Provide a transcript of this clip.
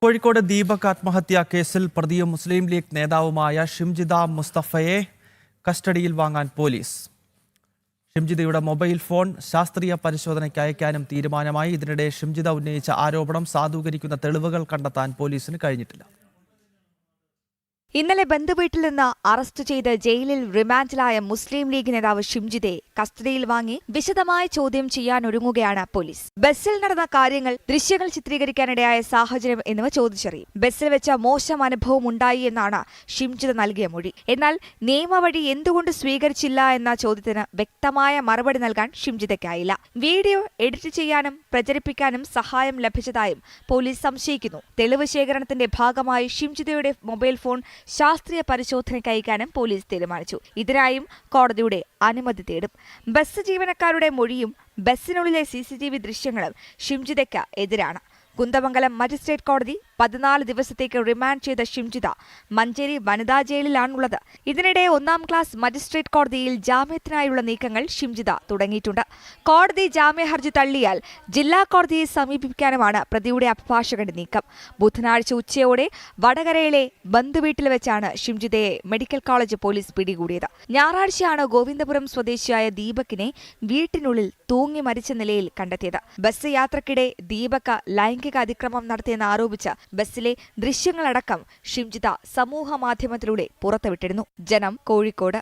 കോഴിക്കോട് ദീപക് ആത്മഹത്യാ കേസിൽ പ്രതിയും മുസ്ലിം ലീഗ് നേതാവുമായ ഷിംജിദ മുസ്തഫയെ കസ്റ്റഡിയിൽ വാങ്ങാൻ പോലീസ്. ഷിംജിദയുടെ മൊബൈൽ ഫോൺ ശാസ്ത്രീയ പരിശോധനയ്ക്ക് അയക്കാനും തീരുമാനമായി. ഇതിനിടെ ഷിംജിദ ഉന്നയിച്ച ആരോപണം സാധൂകരിക്കുന്ന തെളിവുകൾ കണ്ടെത്താൻ പോലീസിന് കഴിഞ്ഞിട്ടില്ല. ഇന്നലെ ബന്ധുവീട്ടിൽ നിന്ന് അറസ്റ്റ് ചെയ്ത് ജയിലിൽ റിമാൻഡിലായ മുസ്ലിം ലീഗ് നേതാവ് ഷിംജിദയെ കസ്റ്റഡിയിൽ വാങ്ങി വിശദമായ ചോദ്യം ചെയ്യാനൊരുങ്ങുകയാണ് പോലീസ്. ബസ്സിൽ നടന്ന കാര്യങ്ങൾ, ദൃശ്യങ്ങൾ ചിത്രീകരിക്കാനിടയായ സാഹചര്യം എന്നിവ ചോദിച്ചറിയും. ബസ്സിൽ വെച്ച മോശം അനുഭവം ഉണ്ടായി എന്നാണ് ഷിംജിദ നൽകിയ മൊഴി. എന്നാൽ നിയമവഴി എന്തുകൊണ്ട് സ്വീകരിച്ചില്ല എന്ന ചോദ്യത്തിന് വ്യക്തമായ മറുപടി നൽകാൻ ഷിംജിദയ്ക്കായില്ല. വീഡിയോ എഡിറ്റ് ചെയ്യാനും പ്രചരിപ്പിക്കാനും സഹായം ലഭിച്ചതായും പോലീസ് സംശയിക്കുന്നു. തെളിവ് ശേഖരണത്തിന്റെ ഭാഗമായി ഷിംജിദയുടെ മൊബൈൽ ഫോൺ ശാസ്ത്രീയ പരിശോധനയ്ക്ക് അയക്കാനും പോലീസ് തീരുമാനിച്ചു. ഇതിനായും കോടതിയുടെ അനുമതി തേടും. ബസ് ജീവനക്കാരുടെ മൊഴിയും ബസ്സിനുള്ളിലെ CCTV ദൃശ്യങ്ങളും ഷിംജിദയ്ക്ക് എതിരാണ്. കുന്ദമംഗലം മജിസ്ട്രേറ്റ് കോടതി 14 ദിവസത്തേക്ക് റിമാൻഡ് ചെയ്ത ഷിംജിദ മഞ്ചേരി വനിതാ ജയിലിലാണുള്ളത്. ഇതിനിടെ 1-ാം ക്ലാസ് മജിസ്ട്രേറ്റ് കോടതിയിൽ ജാമ്യത്തിനായുള്ള നീക്കങ്ങൾ ഷിംജിദ തുടങ്ങിയിട്ടുണ്ട്. കോടതി ജാമ്യ ഹർജി തള്ളിയാൽ ജില്ലാ കോടതിയെ സമീപിക്കാനുമാണ് പ്രതിയുടെ അഭിഭാഷകന്റെ നീക്കം. ബുധനാഴ്ച ഉച്ചയോടെ വടകരയിലെ ബന്ധുവീട്ടിൽ വെച്ചാണ് ഷിംജിദയെ മെഡിക്കൽ കോളേജ് പോലീസ് പിടികൂടിയത്. ഞായറാഴ്ചയാണ് ഗോവിന്ദപുരം സ്വദേശിയായ ദീപകിനെ വീട്ടിനുള്ളിൽ തൂങ്ങി മരിച്ച നിലയിൽ കണ്ടെത്തിയത്. ബസ് യാത്രക്കിടെ ദീപക് ലൈംഗിക അതിക്രമം നടത്തിയെന്ന് ആരോപിച്ച് ബസ്സിലെ ദൃശ്യങ്ങളടക്കം ഷിംജിദ സമൂഹമാധ്യമത്തിലൂടെ പുറത്തുവിട്ടിരുന്നു. ജനം, കോഴിക്കോട്.